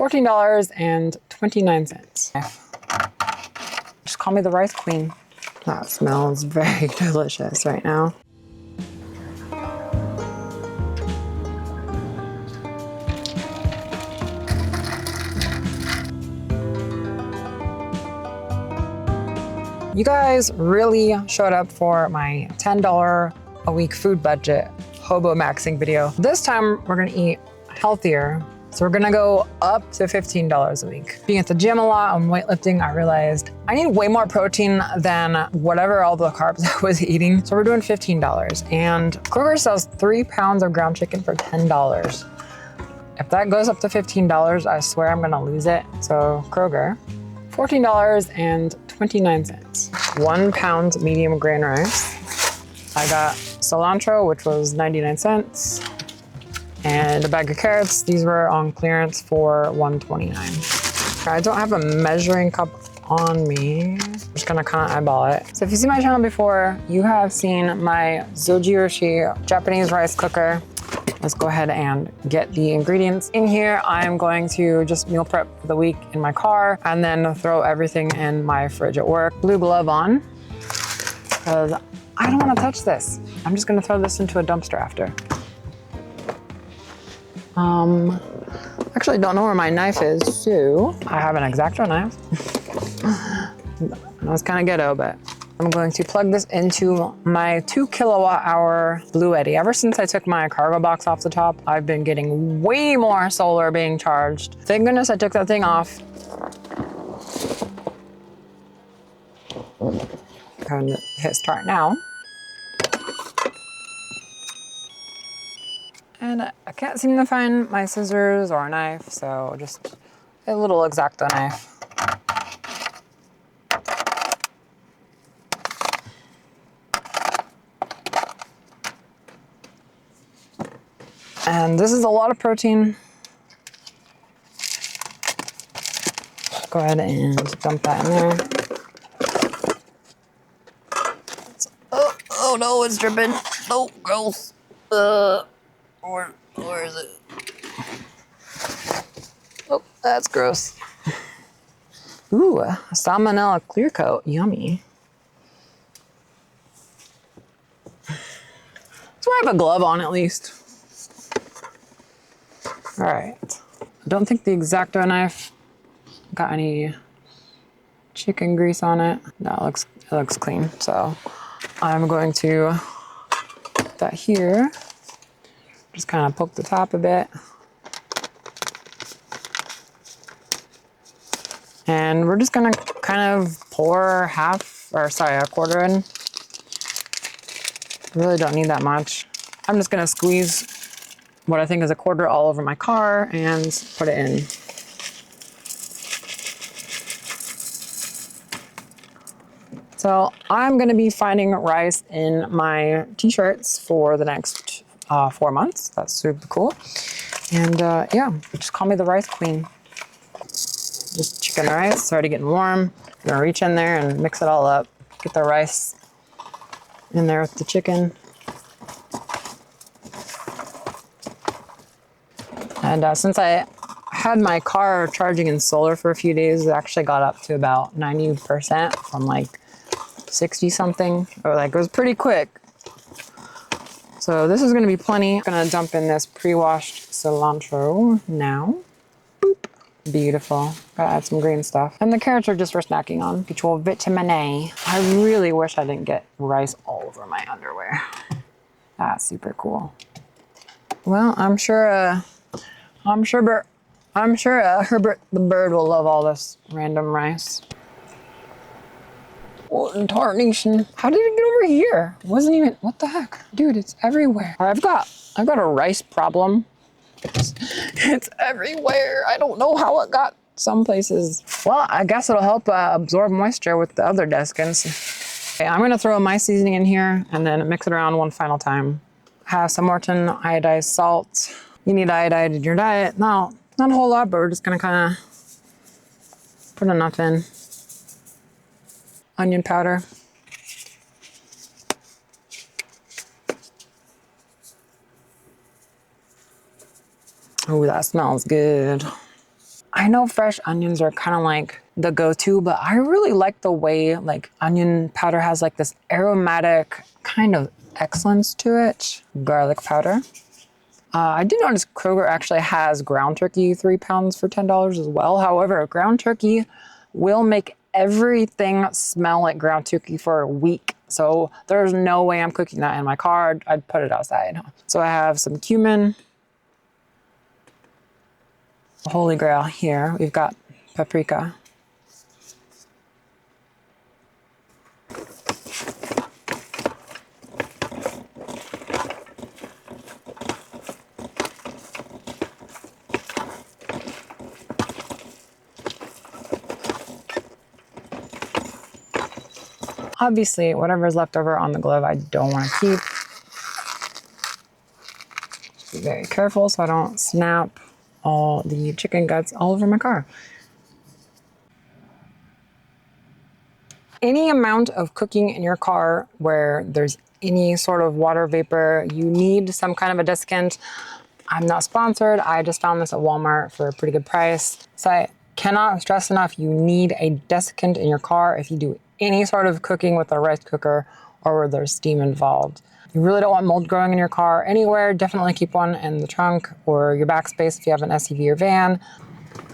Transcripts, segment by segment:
$14.29. Just call me the rice queen. That smells very delicious right now. You guys really showed up for my $10 a week food budget hobomaxxing video. This time we're gonna eat healthier. So we're gonna go up to $15 a week. Being at the gym a lot and weightlifting, I realized I need way more protein than whatever all the carbs I was eating. So we're doing $15. And Kroger sells 3 pounds of ground chicken for $10. If that goes up to $15, I swear I'm gonna lose it. So Kroger, $14.29. 1 pound medium grain rice. I got cilantro, which was 99 cents. And a bag of carrots. These were on clearance for $1.29. I don't have a measuring cup on me. I'm just gonna kind of eyeball it. So if you see my channel before, you have seen my Zojirushi Japanese rice cooker. Let's go ahead and get the ingredients in here. I'm going to just meal prep for the week in my car and then throw everything in my fridge at work. Blue glove on, because I don't want to touch this. I'm just gonna throw this into a dumpster after. Actually don't know where my knife is, so I have an X-Acto knife. That was kind of ghetto, but I'm going to plug this into my 2 kilowatt hour Bluetti. Ever since I took my cargo box off the top, I've been getting way more solar being charged. Thank goodness I took that thing off. Going to hit start now. And I can't seem to find my scissors or a knife, so just a little X-Acto knife. And this is a lot of protein. Go ahead and dump that in there. Oh no, it's dripping. Oh, gross. Where is it? Oh, that's gross. Ooh, a salmonella clear coat. Yummy. So I have a glove on at least. All right. I don't think the X-Acto knife got any chicken grease on it. No, it looks clean. So I'm going to put that here. Just kind of poke the top a bit. And we're just gonna kind of pour a quarter in. Really don't need that much. I'm just gonna squeeze what I think is a quarter all over my car and put it in. So I'm gonna be finding rice in my t-shirts for the next 4 months. That's super cool. And yeah, just call me the rice queen. Just chicken rice, it's already getting warm. I'm gonna reach in there and mix it all up. Get the rice in there with the chicken. And since I had my car charging in solar for a few days, it actually got up to about 90% from like 60 something, or like it was pretty quick. So this is gonna be plenty. I'm gonna dump in this pre-washed cilantro now. Boop. Beautiful. Gotta add some green stuff. And the carrots are just for snacking on. Get your vitamin A. I really wish I didn't get rice all over my underwear. That's super cool. Well, I'm sure Herbert the bird will love all this random rice. What in tarnation? How did it get over here? It wasn't even, what the heck? Dude, it's everywhere. I've got a rice problem. It's everywhere. I don't know how it got some places. Well, I guess it'll help absorb moisture with the other desiccants. Okay, I'm gonna throw my seasoning in here and then mix it around one final time. Have some Morton iodized salt. You need iodide in your diet. No, not a whole lot, but we're just gonna kind of put enough in. Onion powder. Oh, that smells good. I know fresh onions are kind of like the go-to, but I really like the way like onion powder has like this aromatic kind of excellence to it. Garlic powder. I did notice Kroger actually has ground turkey 3 pounds for $10 as well. However, ground turkey will make everything smell like ground turkey for a week. So there's no way I'm cooking that in my car. I'd put it outside. So I have some cumin. Holy grail here. We've got paprika. Obviously, whatever's left over on the glove, I don't want to keep. Be very careful so I don't snap all the chicken guts all over my car. Any amount of cooking in your car where there's any sort of water vapor, you need some kind of a desiccant. I'm not sponsored. I just found this at Walmart for a pretty good price. So I cannot stress enough, you need a desiccant in your car if you do any sort of cooking with a rice cooker or where there's steam involved. You really don't want mold growing in your car anywhere. Definitely keep one in the trunk or your back space if you have an SUV or van.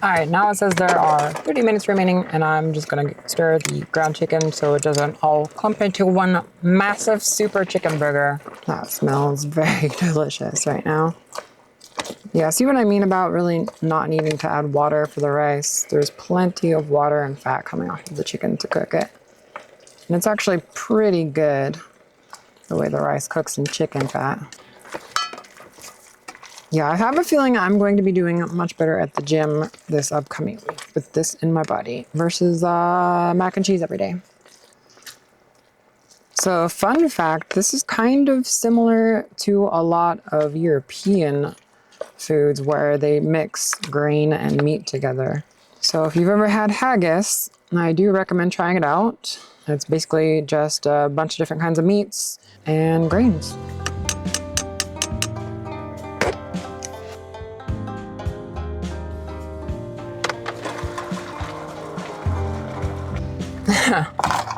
All right, now it says there are 30 minutes remaining and I'm just gonna stir the ground chicken so it doesn't all clump into one massive super chicken burger. That smells very delicious right now. Yeah, see what I mean about really not needing to add water for the rice? There's plenty of water and fat coming off of the chicken to cook it. And it's actually pretty good the way the rice cooks in chicken fat. Yeah, I have a feeling I'm going to be doing much better at the gym this upcoming week with this in my body versus mac and cheese every day. So fun fact, this is kind of similar to a lot of European foods where they mix grain and meat together. So if you've ever had haggis, I do recommend trying it out. It's basically just a bunch of different kinds of meats and grains.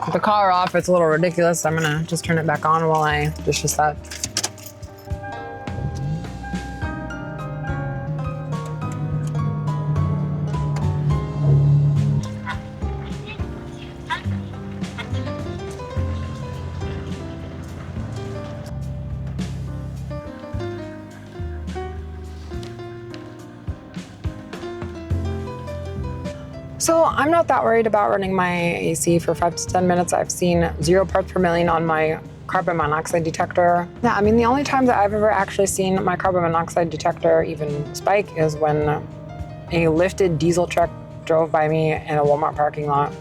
With the car off, it's a little ridiculous. I'm gonna just turn it back on while I dish this up. So I'm not that worried about running my AC for 5 to 10 minutes. I've seen 0 parts per million on my carbon monoxide detector. Yeah, I mean, the only time that I've ever actually seen my carbon monoxide detector even spike is when a lifted diesel truck drove by me in a Walmart parking lot.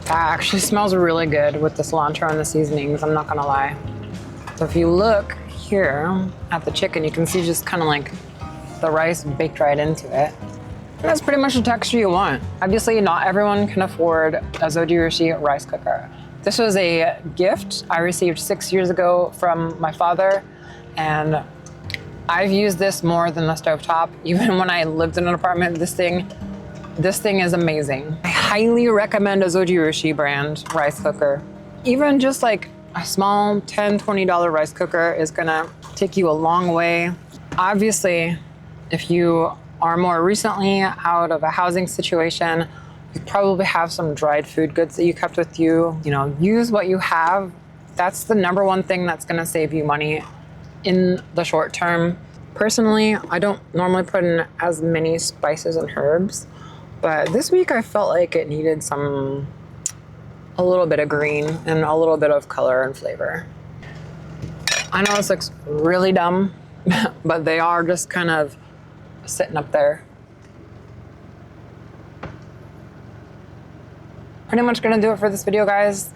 That actually smells really good with the cilantro and the seasonings, I'm not gonna lie. So if you look here at the chicken, you can see just kind of like the rice baked right into it. And that's pretty much the texture you want. Obviously, not everyone can afford a Zojirushi rice cooker. This was a gift I received 6 years ago from my father, and I've used this more than the stovetop. Even when I lived in an apartment, this thing is amazing. I highly recommend a Zojirushi brand rice cooker. Even just like a small $10, $20 rice cooker is gonna take you a long way. Obviously, if you are more recently out of a housing situation, you probably have some dried food goods that you kept with you. You know, use what you have. That's the number one thing that's gonna save you money in the short term. Personally, I don't normally put in as many spices and herbs, but this week I felt like it needed a little bit of green and a little bit of color and flavor. I know this looks really dumb, but they are just kind of sitting up there. Pretty much gonna do it for this video, guys.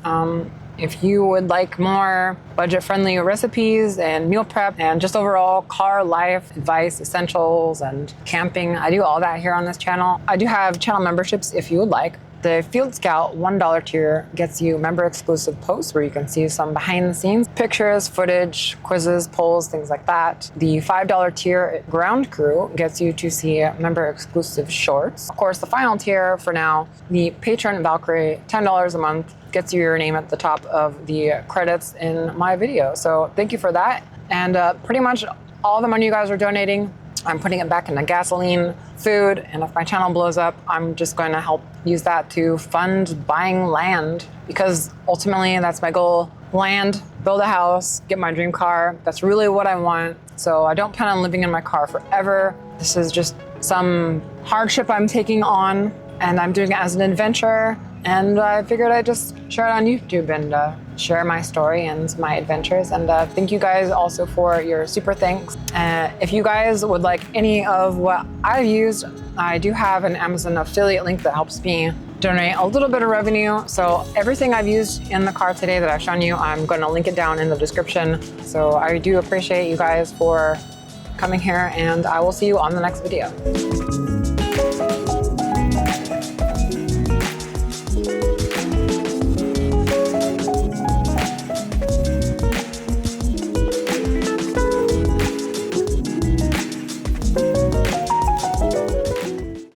If you would like more budget-friendly recipes and meal prep and just overall car life advice, essentials, and camping, I do all that here on this channel. I do have channel memberships if you would like. The Field Scout $1 tier gets you member exclusive posts where you can see some behind the scenes pictures, footage, quizzes, polls, things like that. The $5 tier Ground Crew gets you to see member exclusive shorts. Of course, the final tier for now, the Patron Valkyrie, $10 a month, gets you your name at the top of the credits in my video. So thank you for that. And pretty much all the money you guys are donating, I'm putting it back into gasoline, food, and if my channel blows up, I'm just going to help use that to fund buying land, because ultimately that's my goal. Land, build a house, get my dream car. That's really what I want. So I don't plan on living in my car forever. This is just some hardship I'm taking on, and I'm doing it as an adventure. And I figured I'd just share it on YouTube and share my story and my adventures. And thank you guys also for your super thanks. If you guys would like any of what I've used, I do have an Amazon affiliate link that helps me generate a little bit of revenue. So everything I've used in the car today that I've shown you, I'm going to link it down in the description. So I do appreciate you guys for coming here, and I will see you on the next video.